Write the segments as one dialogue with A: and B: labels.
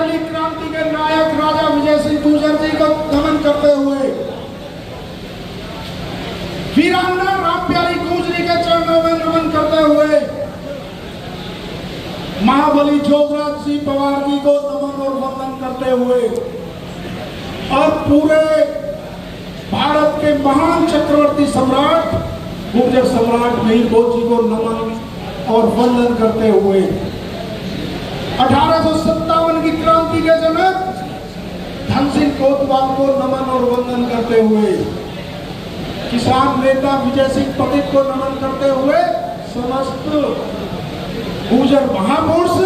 A: महाबली क्रांति के नायक राजा विजय सिंह गुर्जर जी को नमन करते हुए वीरांगना रामप्यारी गुजरी के चरणों में नमन करते हुए महाबली जोगराज सिंह पवार जी को नमन और वंदन करते हुए और पूरे भारत के महान चक्रवर्ती सम्राट गुर्जर सम्राट मीरभोज जी को नमन और वंदन करते हुए 1857 की क्रांति के जनक धन सिंह कोतवाल को नमन और वंदन करते हुए किसान नेता विजय सिंह पथिक को नमन करते हुए समस्त गुर्जर महापुरुष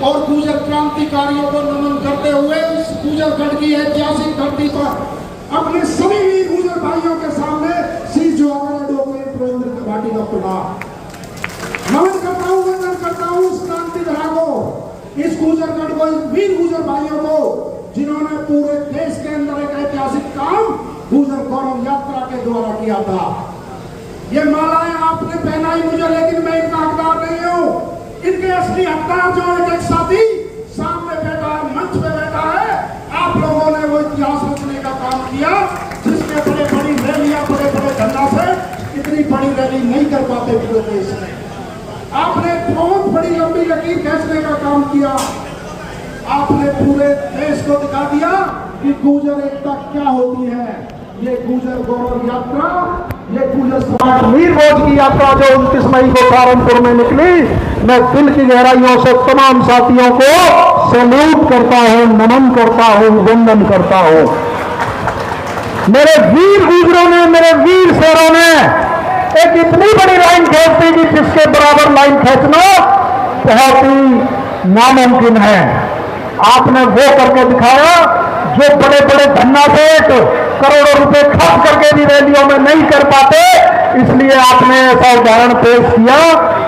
A: और गुर्जर क्रांतिकारियों को नमन करते हुए इस गुर्जरगढ़ की ऐतिहासिक धरती पर अपने सभी वीर गुर्जर भाइयों के सामने शीश झुकाकर डोकरी घाटी का प्रणाम नमन करता हूँ, वंदन करता हूँ इस क्रांति धरा को, इस गुर्जरगढ़ को, इस वीर गुर्जर भाइयों को जिन्होंने पूरे देश के अंदर एक ऐतिहासिक काम गुर्जर गौरव यात्रा के द्वारा किया था। ये मालाएं आपने पहनाई मुझे, लेकिन मैं इनका हकदार नहीं हूँ। इनके असली हकदार जो एक साथी सामने बैठा है, मंच पे बैठा है, आप लोगों ने वो इतिहास रचने का काम किया जिसमें बड़े बड़ी रैलियां, बड़े बड़े धरना से इतनी बड़ी रैली नहीं कर पाते पूरे देश में। आपने बहुत बड़ी लंबी लकीर खींचने का काम किया। आपने पूरे देश को दिखा दिया कि गुर्जर एकता क्या होती है। ये गुर्जर गौरव यात्रा, ये गुर्जर समाज मीरभोज की यात्रा जो 29 मई को सहारनपुर में निकली, मैं दिल की गहराइयों से तमाम साथियों को सैल्यूट करता हूं, नमन करता हूं, वंदन करता हूं। मेरे वीर गुर्जरों ने, मेरे वीर शेरों ने एक इतनी बड़ी लाइन खींच दी कि जिसके बराबर लाइन खींचना बहुत ही नामुमकिन है। आपने वो करके दिखाया जो बड़े बड़े धन्नापेट करोड़ों रुपए खर्च करके भी रैलियों में नहीं कर पाते, इसलिए आपने ऐसा उदाहरण पेश किया।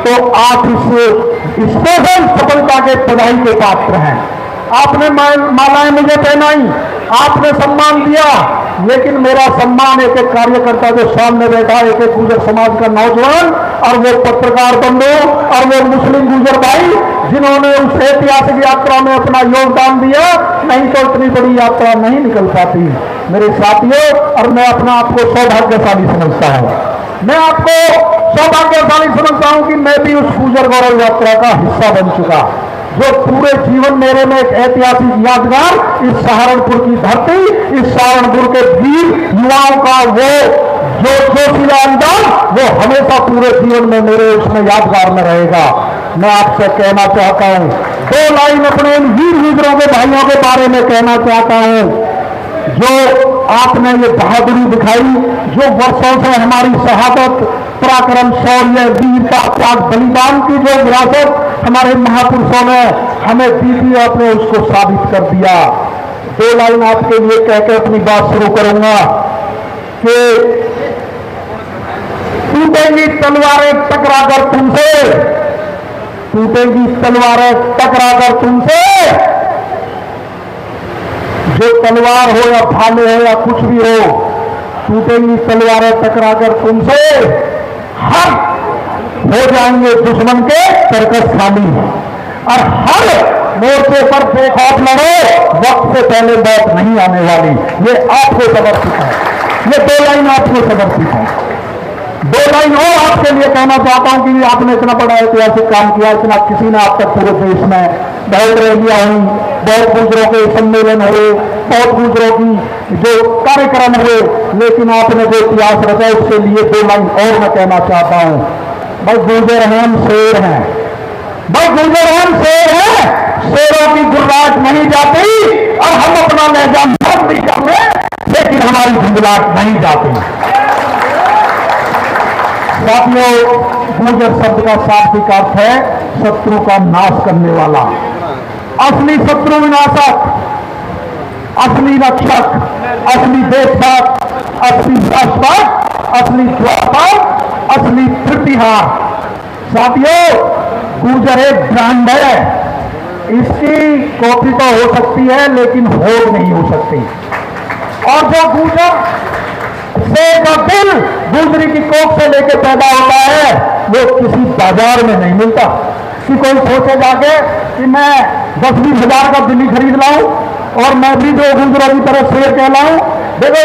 A: तो आप इस स्पेशल सफलता के बधाई के पात्र हैं। आपने मालाएं मुझे पहनाई, आपने सम्मान दिया, लेकिन मेरा सम्मान एक एक कार्यकर्ता जो सामने बैठा, एक एक गुर्जर समाज का नौजवान और वो पत्रकार बंधु और वो मुस्लिम गुर्जर भाई जिन्होंने उस ऐतिहासिक यात्रा में अपना योगदान दिया, नहीं तो इतनी बड़ी यात्रा नहीं निकल पाती मेरे साथियों। और मैं अपना आपको सौभाग्यशाली समझता हूं, मैं आपको सौभाग्यशाली समझता हूं कि मैं भी उस गुर्जर गौरव यात्रा का हिस्सा बन चुका, जो पूरे जीवन मेरे में एक ऐतिहासिक यादगार इस सहारनपुर की धरती, इस सहारनपुर के वीर युवाओं का वो जो जोशीला अंदाज, वो हमेशा पूरे जीवन में मेरे उसमें यादगार में रहेगा। मैं आपसे कहना चाहता हूं, 2 लाइन अपने इन वीर गुर्जरों के भाइयों के बारे में कहना चाहता हूं। जो आपने ये बहादुरी दिखाई, जो वर्षों से हमारी शहादत, पराक्रम, शौर्य, वीरता, त्याग, बलिदान की जो विरासत हमारे महापुरुषों ने हमें दी थी, आपने उसको साबित कर दिया। 2 लाइन आपके लिए कह के अपनी बात शुरू करूंगा कि टूटेंगी तलवारें टकराकर तुमसे, टूटेंगी तलवारें टकराकर तुमसे, जो तलवार हो या भाले हो या कुछ भी हो, टूटेंगी तलवारें टकराकर तुमसे, हर हो जाएंगे दुश्मन के सर्कस खाली, और हर मोर्चे पर बेखौफ लड़ो, वक्त से पहले मौत नहीं आने वाली। ये आपको समर्पित है, ये 2 लाइन आपको समर्पित है। 2 लाइन और आपके लिए कहना चाहता हूं कि आपने इतना बड़ा ऐतिहासिक काम किया, इतना किसी ने आप तक पूरे देश में बहुत रैलियां हुई, बहुत गुर्जरों के सम्मेलन हुए, बहुत गुर्जरों की जो कार्यक्रम हुए, लेकिन आपने जो इतिहास रचा उसके लिए 2 लाइन और मैं कहना चाहता हूं। भाई गुर्जर हम शेर हैं, भाई गुर्जर हम शेर हैं, शेरों की गुर्राहट नहीं जाती, और हम अपना लहजा मत भी कर ले, लेकिन हमारी झुंझलाहट नहीं जाती। साथियों, गुर्जर शब्द का शाब्दिक अर्थ है शत्रु का नाश करने वाला, असली शत्रु विनाशक, असली रक्षक, असली देशभक्त, असली राष्ट्रभक्त, असली द्वारपाल, असली प्रतिहार। साथियों, गुर्जर एक ब्रांड है, इसकी कॉपी तो हो सकती है लेकिन होड़ नहीं हो सकती। और जो गुर्जर से का दिल गुर्जरी की कोख से लेकर पैदा होता है, वो किसी बाजार में नहीं मिलता,
B: कि कोई सोचे जाके कि मैं 10-20 हजार का दिल्ली खरीद लाऊं और मैं भी जो गुंजरों की तरह शेर कहलाऊं। देखो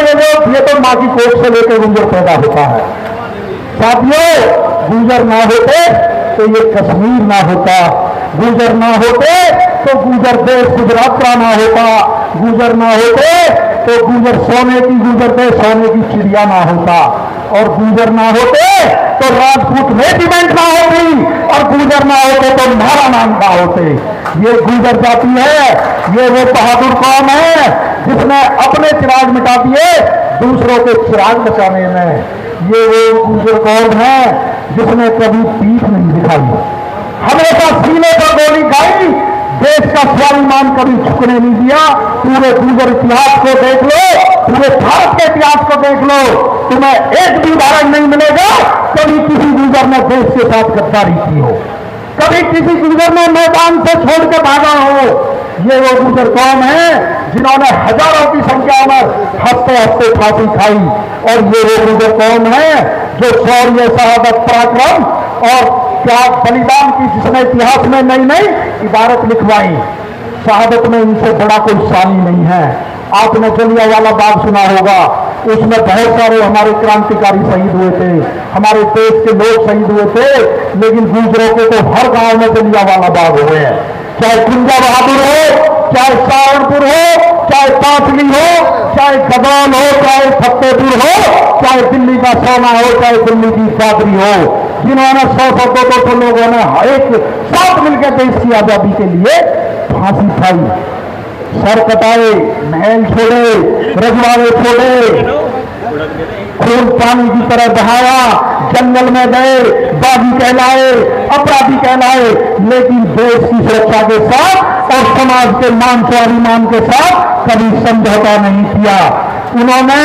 B: ये तो माँ की कोख से लेकर गुंजर पैदा होता है। साथियों, गुंजर ना होते तो ये कश्मीर ना होता, गुंजर ना होते तो गुंजर देश गुजरात का ना होता, गुंजर ना होते तो गुंजर सोने की गुंजर देश सोने की चिड़िया ना होता, और गुंजर ना होते तो राजपूत रेजिमेंट ना होती, और गुंजर ना होते तो महारा नाम ना होते। ये गुंजर जाति है, ये वो बहादुर कौम है जिसने अपने चिराग मिटा दिए दूसरों के चिराग बचाने में। ये वो गुंजर कौम है जिसने कभी पीठ नहीं दिखाई, हमेशा सीने पर गोली खाई, देश का स्वाभिमान कभी झुकने नहीं दिया। पूरे गुंजर इतिहास को देख लो, पूरे भारत के इतिहास को देख लो, तुम्हें एक भी उदाहरण नहीं मिलेगा कभी किसी गुंजर ने देश के साथ गद्दारी की हो, कभी किसी गुंजर ने मैदान से छोड़ के भागा हो। ये वो गुंजर कौम है जिन्होंने हजारों की संख्या में हफ्ते हफ्ते फांसी खाई, और ये वो गुंजर कौम है जो शौर्य, शहादत, पराक्रम और त्याग, बलिदान की जिसने इतिहास में नई नई इबारत लिखवाई। शहादत में इनसे बड़ा कोई सानी नहीं है। आपने जलियांवाला बाग सुना होगा, उसमें बहुत सारे हमारे क्रांतिकारी शहीद हुए थे, हमारे देश के लोग शहीद हुए थे, लेकिन गुजरों के तो हर गांव में जलियांवाला बाग हुए हैं। चाहे कुंजा बहादुर हो, चाहे सहारनपुर हो, चाहे पांचली हो, चाहे गदौल हो, चाहे फतेहपुर हो, चाहे दिल्ली का सोना हो, चाहे दिल्ली की चादरी हो, जिन्होंने 100-200 लोगों ने एक साथ मिलकर देश की आजादी के लिए फांसी खाई, सर कटाए, महल छोड़े, रजवाड़े छोड़े, खून पानी की तरह बहाया, जंगल में गए, बागी कहलाए, अपराधी कहलाए, लेकिन देश की सुरक्षा के साथ और समाज के मान स्वाभिमान के साथ कभी समझौता नहीं किया। उन्होंने,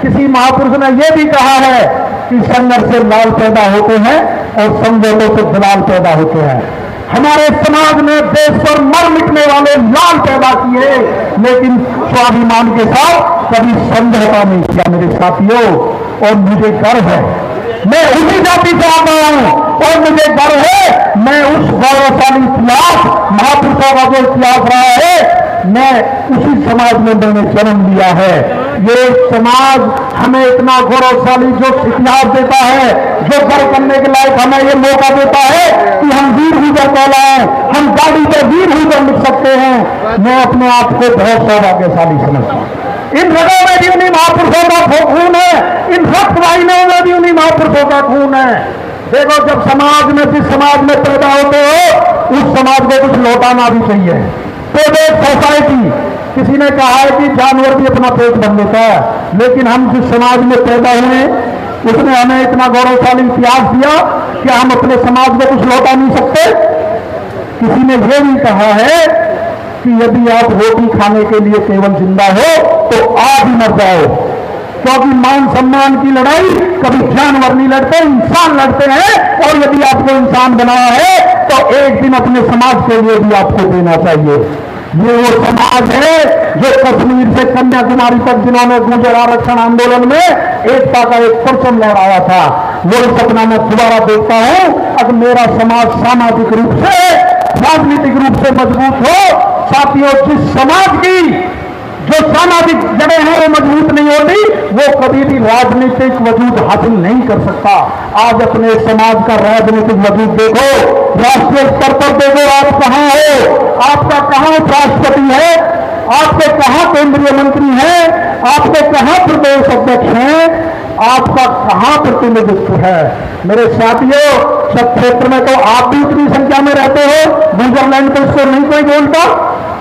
B: किसी महापुरुष ने यह भी कहा है कि संघर्ष से लाल पैदा होते हैं और समझौतों से दलाल पैदा होते हैं। हमारे समाज ने देश पर मर मिटने वाले लाल पैदा किए, लेकिन स्वाभिमान के साथ कभी समझौता नहीं किया मेरे साथियों। और मुझे गर्व है, मैं उसी जाति से आता हूं, और मुझे गर्व है मैं उस गौरवशाली इतिहास, महापुरुषों का जो इतिहास रहा है, मैं उसी समाज में मैंने जन्म लिया है। ये समाज हमें इतना गौरवशाली जो इतिहास देता है, जो गर्व करने के लायक हमें ये मौका देता है कि हम वीर गुजर कहलाएं, हम गाड़ी पे वीर गुजर लिख सकते हैं। मैं अपने आप को बहुत सौभाग्यशाली समझता हूं। इन रगों में भी उन्हीं महापुरुषों का खून है, इन रक्त वाहिनियों में भी उन्हीं महापुरुषों का खून है। देखो, जब समाज में, जिस समाज में पैदा होते हो, उस समाज को कुछ लौटाना भी चाहिए। तो देख सोसाइटी, किसी ने कहा है कि जानवर भी अपना पेट भर लेता है, लेकिन हम जिस समाज में पैदा हुए उसने हमें इतना गौरवशाली इतिहास दिया कि हम अपने समाज में कुछ लौटा नहीं सकते। किसी ने यह भी कहा है कि यदि आप रोटी खाने के लिए केवल जिंदा हो तो आज ही मर जाओ, क्योंकि मान सम्मान की लड़ाई कभी जानवर नहीं लड़ते, इंसान लड़ते हैं। और यदि आपको इंसान बनाया है तो एक दिन अपने समाज के लिए भी आपको देना चाहिए। ये वो समाज है जो कश्मीर से कन्याकुमारी तक जिन्होंने गुर्जर आरक्षण आंदोलन में एकता का एक परचम लहराया था, वो सपना मैं दोबारा देखता हूं। अब मेरा समाज सामाजिक रूप से, राजनीतिक रूप से मजबूत हो। साथियों, जिस समाज की जो सामाजिक जड़ें हैं वो मजबूत नहीं होती, वो कभी भी राजनीतिक वजूद हासिल नहीं कर सकता। आज अपने समाज का राजनीतिक वजूद देखो, राष्ट्रीय स्तर पर देखो, आप कहां हो, आपका कहां राष्ट्रपति है, आपके कहां केंद्रीय मंत्री हैं, आपके कहां प्रदेश अध्यक्ष हैं, आपका कहां प्रतिनिधित्व है। मेरे साथियों, सब क्षेत्र में तो आप भी उतनी संख्या में रहते हो, गुजरलैंड तो इसको नहीं कोई बोलता,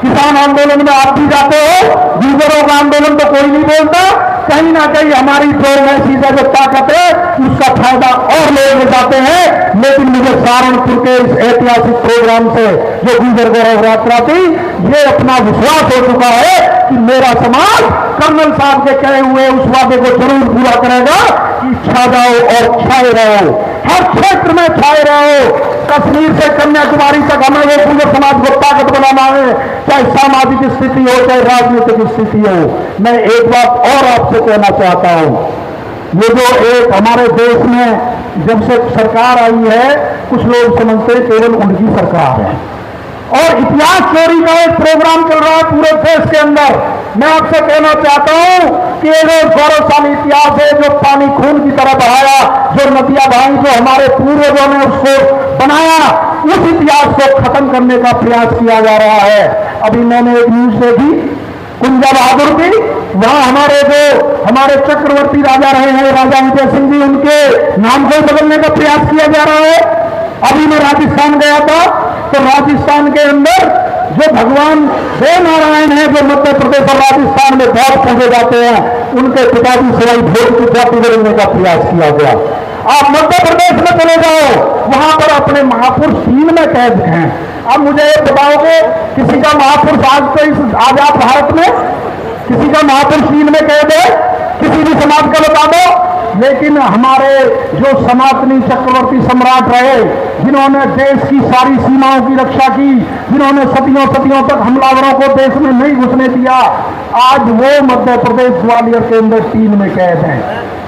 B: किसान आंदोलन में आप भी जाते हो, गुजरों का आंदोलन तो कोई नहीं बोलता। कहीं ना कहीं हमारी जो मैसीज जो ताकत है उसका फायदा और लोग उठाते हैं। लेकिन मुझे सहारनपुर के इस ऐतिहासिक प्रोग्राम से जो गुजर गौरव यात्रा थी, ये अपना विश्वास हो चुका है कि मेरा समाज कर्नल साहब के कहे हुए उस वादे को जरूर पूरा करेगा कि छा जाओ और छाए रहो, हर क्षेत्र में छाए रहो। कश्मीर से कन्याकुमारी तक हमें वो गुजर समाज को ताकत बनाना है, चाहे सामाजिक स्थिति हो, चाहे राजनीतिक स्थिति हो। मैं एक बात और आपसे कहना चाहता हूं, ये जो एक हमारे देश में जब से सरकार आई है, कुछ लोग समझते हैं केवल उनकी सरकार है और इतिहास चोरी का एक प्रोग्राम चल रहा है पूरे देश के अंदर। मैं आपसे कहना चाहता हूं कि ये जो गौरवशाली इतिहास है, जो पानी खून की तरह बहाया, जो नदियां बहाई, जो हमारे पूर्वजों ने उसको बनाया, उस इतिहास को खत्म करने का प्रयास किया जा रहा है। अभी मैंने एक न्यूज देखी कुंजा बहादुर की, वहां हमारे चक्रवर्ती राजा रहे हैं राजा विजय सिंह जी, उनके नाम को बदलने का प्रयास किया जा रहा है। अभी मैं राजस्थान गया था तो राजस्थान के अंदर जो भगवान देव नारायण है, जो मध्य प्रदेश और राजस्थान में बहुत पूजे जाते हैं, उनके पिताजी सिवाई भोज की जाति बदलने का प्रयास किया गया। आप मध्य प्रदेश में चले जाओ, वहां पर अपने महापुरुष चीन में कैद हैं। अब मुझे ये बताओगे किसी का महापुरुष आजाद भारत में, किसी का महापुरुष चीन में कैद है? किसी भी समाज का बता दो। लेकिन हमारे जो सनातनी चक्रवर्ती सम्राट रहे, जिन्होंने देश की सारी सीमाओं की रक्षा की, जिन्होंने सदियों सदियों तक हमलावरों को देश में नहीं घुसने दिया, आज वो मध्य प्रदेश ग्वालियर के अंदर चीन में कैद हैं।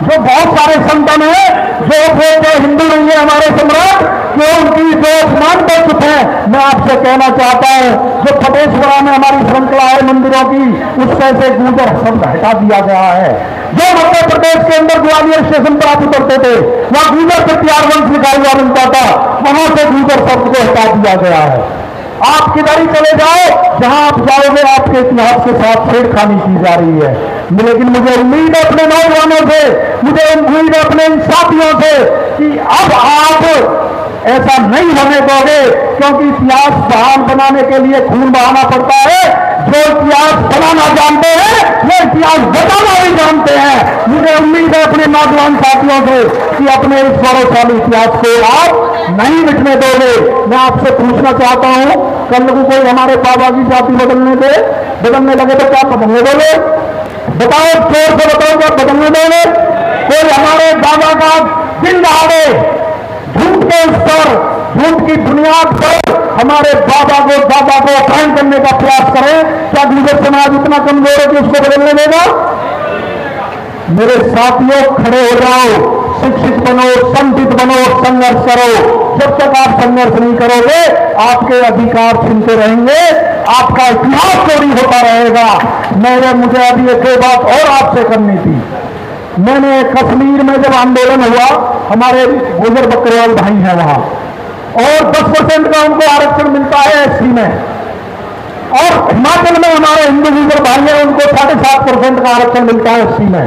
B: जो बहुत सारे संतन हैं जो हिंदू नहीं है हमारे सम्राट, जो उनकी जो अपमान कर चुके हैं, मैं आपसे कहना चाहता हूं जो फतेश्वरा में हमारी श्रृंखला है मंदिरों की, उससे से गुर्जर शब्द हटा दिया गया है। जो मध्य प्रदेश के अंदर ग्वालियर स्टेशन पर आप उतरते थे, वहां गुर्जर प्रत्यार वंश लिखा हुआ मिलता था, वहां से गुर्जर शब्द को हटा दिया गया है। आप किधर ही चले जाओ, जहां आप जाओगे आपके इतिहास के साथ छेड़खानी की जा रही है। लेकिन मुझे उम्मीद है अपने नौजवानों से, मुझे उम्मीद है अपने इन साथियों से कि अब आप ऐसा नहीं होने दोगे, क्योंकि इतिहास बहाल बनाने के लिए खून बहाना पड़ता है। जो इतिहास बनाना जानते हैं वो इतिहास बताना भी जानते हैं। मुझे उम्मीद है अपने नौजवान साथियों से कि अपने इस गौरवशाली इतिहास को आप नहीं मिटने दोगे। मैं आपसे पूछना चाहता हूं, कल को कोई हमारे बाबा की जाति बदलने लगे तो क्या बदलने दोगे? बताओ, जोर से बताओ, क्या बदलने दोगे? कोई हमारे बाबा का दिन दहाड़े झूठ के उस पर, झूठ की बुनियाद पर हमारे बाबा को दादा को अपहरण करने का प्रयास करें, क्या गुर्जर समाज इतना कमजोर है कि उसको बदलने देगा? मेरे साथियों, खड़े हो जाओ, शिक्षित बनो, संगठित बनो, संघर्ष करो। जब तक आप संघर्ष नहीं करोगे, आपके अधिकार छीनते रहेंगे, आपका इतिहास चोरी होता रहेगा। मुझे अभी एक बात और आपसे करनी थी। मैंने कश्मीर में जब आंदोलन हुआ, हमारे गुजर बकरवाल भाई हैं वहां, और 10% का उनको आरक्षण मिलता है एससी में, और हिमाचल में हमारे हिंदू गुजर भाई हैं, उनको 7.5% का आरक्षण मिलता है एससी में।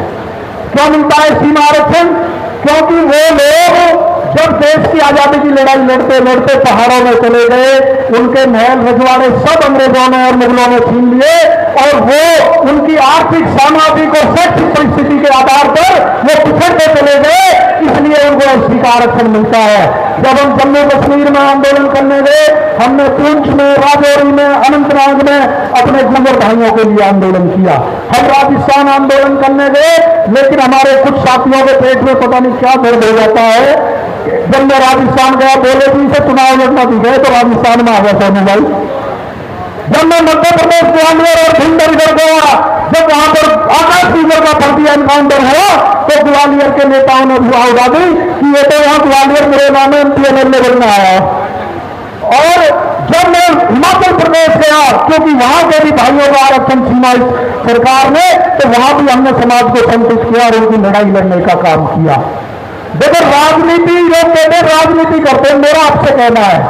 B: क्यों मिलता है एससी में आरक्षण? क्योंकि वो लोग जब देश की आजादी की लड़ाई लड़ते लड़ते पहाड़ों में चले गए, उनके महल रजवाड़े सब अंग्रेजों ने और मुगलों ने छीन लिए, और वो उनकी आर्थिक, सामाजिक और शैक्षिक परिस्थिति के आधार पर वो पिछड़ते चले गए, इसलिए उनको एससी का आरक्षण मिलता है। जब हम जम्मू कश्मीर में आंदोलन करने गए, हमने पुंछ में, राजौरी में, अनंतनाग में अपने गुजर भाइयों के लिए आंदोलन किया। हम राजस्थान आंदोलन करने गए, लेकिन हमारे कुछ साथियों के पेट में पता नहीं क्या दर्द हो जाता है। जब मैं राजस्थान गया, बोले कि इसे चुनाव लड़ना भी गए तो राजस्थान में आ गया सोनू भाई। जब मैं मध्य प्रदेश ग्वालियर और भिंडर इधर गया, जब वहां पर आकाश सीगर का फर्जी एनकाउंटर हुआ, तो ग्वालियर के नेताओं ने हुआ उड़ा दी कि ये तो यहाँ ग्वालियर मेरे नाम में एमपीएमएलए बनना आया। और जब मैं हिमाचल प्रदेश गया, क्योंकि वहां के भी भाइयों का आरक्षण छीना सरकार ने, तो वहां भी हमने समाज को संतुष्ट किया और उनकी लड़ाई लड़ने का काम किया। देखो, राजनीति, लोग कहते राजनीति करते हैं, मेरा आपसे कहना है,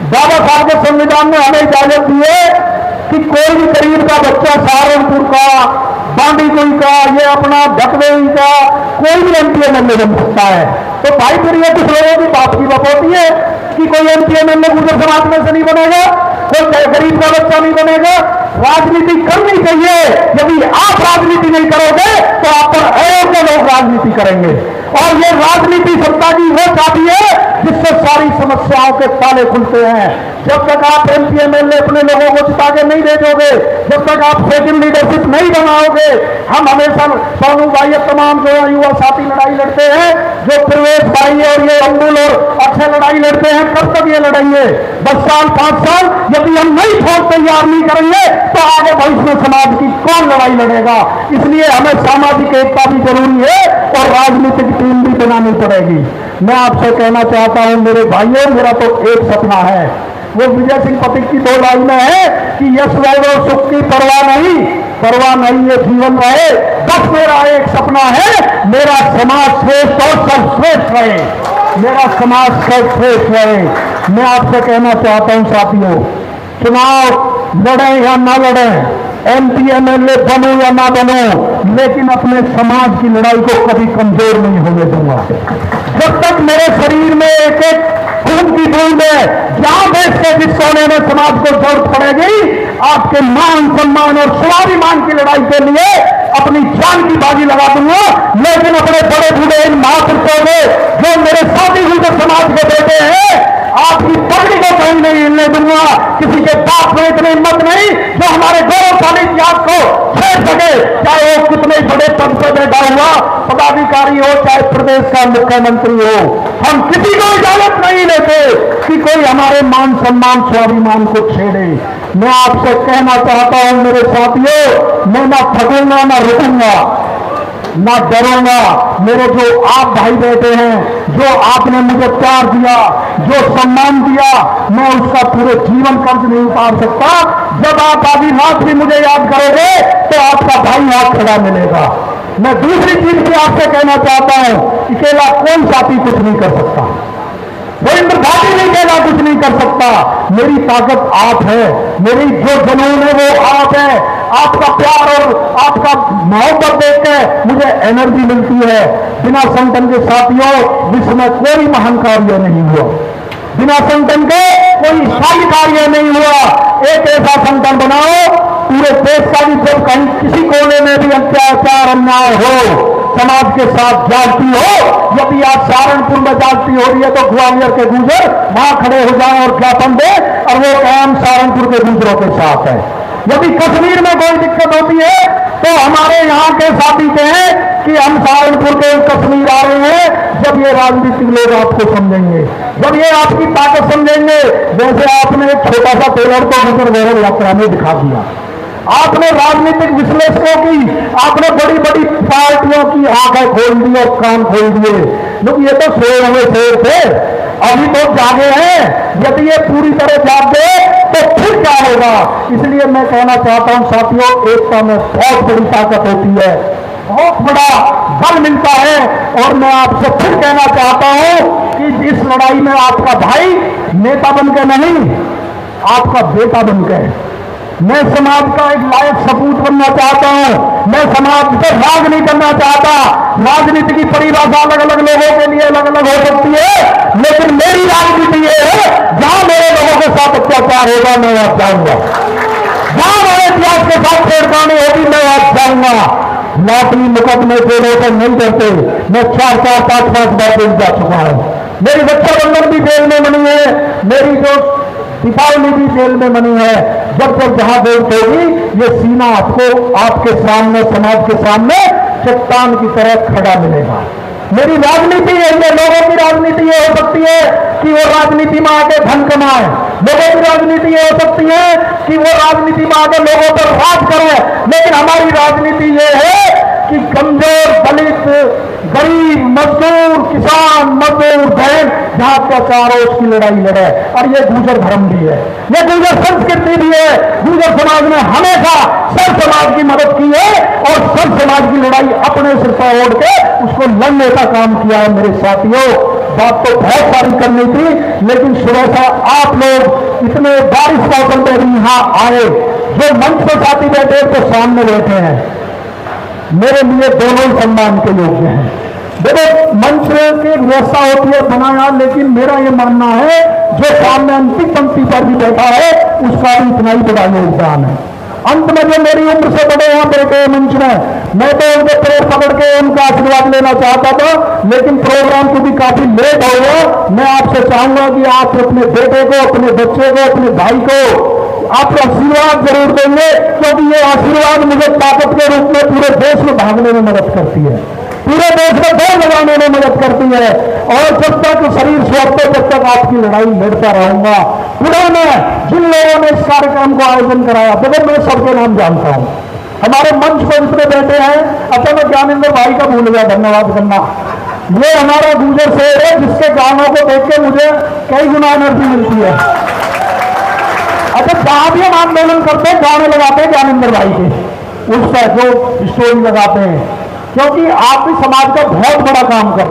B: बाबा साहब के संविधान ने हमें इजाजत दी है कि कोई भी गरीब का बच्चा सहारनपुर का, बांदीकुई का, ये अपना ढकदेवी का, कोई भी एमपीएमएलए बन सकता है। तो भाई फिर ये कुछ लोगों की बाप की बात होती है कि कोई एमपीएमएलए गुजर समाज में से नहीं बनेगा, कोई गरीब का बच्चा नहीं बनेगा। राजनीति करनी चाहिए। यदि आप राजनीति नहीं करोगे तो आप पर और लोग राजनीति करेंगे, और ये राजनीति सत्ता की वो चाबी है जिससे सारी समस्याओं के ताले खुलते हैं। जब तक आप एमपीएमएलए अपने लोगों को जिता के नहीं भेजोगे, जब तक आप सेकंड लीडरशिप नहीं बनाओगे, हम हमेशा सोनू भाई तमाम जो युवा साथी लड़ाई लड़ते हैं, जो प्रवेश भाई और ये अब्दुल और अक्षय लड़ाई लड़ते हैं, कब तक ये लड़ाई है? 10 साल 5 साल यदि हम नहीं फौज तैयार नहीं करेंगे तो आगे भविष्य में ब्राह्मण समाज की कौन लड़ाई लड़ेगा? इसलिए हमें सामाजिक एकता भी जरूरी है और राजनीतिक टीम भी बनानी पड़ेगी। मैं आपसे कहना चाहता हूं मेरे भाइयों, मेरा तो एक सपना है, वो विजय सिंह पथिक की 2 लाइनें हैं कि यश वैभव सुख की परवाह नहीं ये जीवन रहे। बस मेरा एक सपना है, मेरा समाज श्रेष्ठ और सर्वश्रेष्ठ रहे, मेरा समाज सर्वश्रेष्ठ रहे। मैं आपसे कहना चाहता हूं साथियों, चुनाव लड़े या ना लड़े, MP MLA बनो या ना बनो, लेकिन अपने समाज की लड़ाई को कभी कमजोर नहीं होने दूंगा। जब तक मेरे शरीर में एक एक खून की बूंद है, जहां देश के जिस कोने में समाज को जरूरत पड़ेगी, आपके मान सम्मान और स्वाभिमान की लड़ाई के लिए अपनी जान की बाजी लगा दूंगा। लेकिन अपने बड़े बूढ़े इन महापुरुषों में जो मेरे साथी गुजर समाज के बेटे हैं, आपकी पगड़ी को कहीं नहीं हिलने दूंगा। किसी के पास में इतनी हिम्मत नहीं जो हमारे गौरवशाली इतिहास को छेड़ सके, चाहे वो कितने बड़े पद पर बैठा हुआ पदाधिकारी हो, चाहे प्रदेश का मुख्यमंत्री हो। हम किसी को इजाजत नहीं देते कि कोई हमारे मान सम्मान स्वाभिमान को छेड़े। मैं आपसे कहना चाहता हूं मेरे साथियों, मैं ना थकूंगा ना रुकूंगा ना डरूंगा। मेरे जो आप भाई बैठे हैं, जो आपने मुझे प्यार दिया, जो सम्मान दिया, मैं उसका पूरे जीवन कर्ज नहीं उतार सकता। जब आप आधी रात भी मुझे याद करोगे तो आपका भाई हाथ खड़ा मिलेगा। मैं दूसरी चीज भी आपसे कहना चाहता हूं, अकेला कोई साथी कुछ नहीं कर सकता, रविंद्र भाटी नहीं कहना कुछ नहीं कर सकता। मेरी ताकत आप है, मेरी जो जुनून है वो आप है। आपका प्यार और आपका मोहब्बत देखकर मुझे एनर्जी मिलती है। बिना संगठन के साथियों विश्व में कोई महान कार्य नहीं हुआ, बिना संगठन के कोई स्थायी कार्य नहीं हुआ। एक ऐसा संगठन बनाओ पूरे देश का भी, जब कहीं किसी कोने में भी अत्याचार अन्याय हो, समाज के साथ जागती हो। यदि आज सहारनपुर में जागती हो रही है तो ग्वालियर के गुजर वहां खड़े हो जाए और ज्ञापन दे और वो काम सहारनपुर के गुजरों के साथ है। यदि कश्मीर में कोई दिक्कत होती है तो हमारे यहाँ के साथी कहें कि हम सहारनपुर के कश्मीर आ रहे हैं। जब ये राजनीतिक लोग आपको समझेंगे, जब ये आपकी ताकत समझेंगे, जैसे आपने एक छोटा सा टेलर तो गुजर गौरव यात्रा में दिखा दिया, आपने राजनीतिक विश्लेषकों की, आपने बड़ी बड़ी पार्टियों की आंखें खोल दी और कान खोल दिए। लोग ये तो सोए हुए शेर थे, अभी तो जागे हैं। यदि ये पूरी तरह जाग गए तो फिर क्या होगा? इसलिए मैं कहना चाहता हूं साथियों, एकता में बहुत बड़ी ताकत होती है, बहुत बड़ा बल मिलता है। और मैं आपसे फिर कहना चाहता हूं कि इस लड़ाई में आपका भाई नेता बनकर नहीं, आपका बेटा बनकर, मैं समाज का एक लायक सपूत बनना चाहता हूं। मैं समाज से राग नहीं करना चाहता। राजनीति की परिभाषा अलग अलग लोगों के लिए अलग अलग हो सकती है, लेकिन मेरी राजनीति ये है, जहां मेरे लोगों के साथ अत्याचार होगा मैं वहां जाऊंगा, जहां मेरे इतिहास के साथ छेड़खानी होगी मैं वहां जाऊंगा। नौकरी मुकदमे जेलों से नहीं करते। मैं 4-4, 5-5 बार जेल जा चुका हूं। मेरी रक्षाबंधन भी जेल में बनी है, मेरी जो दीपावली भी जेल में बनी है। जब तक जहां देश होगी ये सीना आपको आपके सामने, समाज के सामने चट्टान की तरह खड़ा मिलेगा। मेरी राजनीति है, लोगों की राजनीति ये हो सकती है कि वो राजनीति में आके धन कमाए, लोगों की राजनीति ये हो सकती है कि वो राजनीति में आके लोगों पर राज करें, लेकिन हमारी राजनीति ये है कि कमजोर, दलित, गरीब, मजदूर, किसान, मजदूर, बहन जहां अत्याचार हो उसकी लड़ाई लड़े। और ये गुर्जर धर्म भी है, ये गुर्जर संस्कृति भी है। गुर्जर समाज ने हमेशा सब समाज की मदद की है और सब समाज की लड़ाई अपने सिर पर ओढ़ के उसको लड़ने का काम किया है। मेरे साथियों, बात तो बहुत सारी करनी थी, लेकिन सुबह से आप लोग इतने बारिश मौसम में भी यहाँ आए, जो मंच पर साथी बैठे तो सामने बैठे हैं, मेरे लिए दोनों ही सम्मान के योग्य हैं। देखो, मंच की व्यवस्था होती है बनाया, लेकिन मेरा ये मानना है जो सामने अंतिम पंक्ति पर भी बैठा है उसका भी इतना ही बड़ा योगदान है। अंत में जो मेरी उम्र से बड़े यहाँ बैठे हैं मंच में, मैं तो उनके पैर पकड़ के उनका आशीर्वाद लेना चाहता था, लेकिन प्रोग्राम को भी काफी लेट हो गया। मैं आपसे चाहूंगा कि आप अपने बेटे को, अपने बच्चे को, अपने भाई को आप आशीर्वाद जरूर देंगे, क्योंकि ये आशीर्वाद मुझे ताकत के रूप में पूरे देश में भागने में मदद करती है। पूरे देश में दौड़ लगाने में मदद करती है। और जब तक शरीर स्वस्थ है तब तक आपकी लड़ाई लड़ता रहूंगा। पुणे में जिन लोगों ने इस कार्यक्रम को आयोजन कराया, देखो मैं सबके नाम जानता हूं, हमारे मंच पर जितने बैठे हैं। अच्छा मैं ज्ञानेंद्र भाई का भूल गया, धन्यवाद करना। ये हमारा गुजर शेर है जिसके गानों को देख के मुझे कई गुना एनर्जी मिलती है। अच्छा जहां भी हम आंदोलन करते हैं गाने लगाते हैं ज्ञानेंद्र भाई के, उस पर जो स्टोरी लगाते हैं, क्योंकि आप भी समाज का बहुत बड़ा काम कर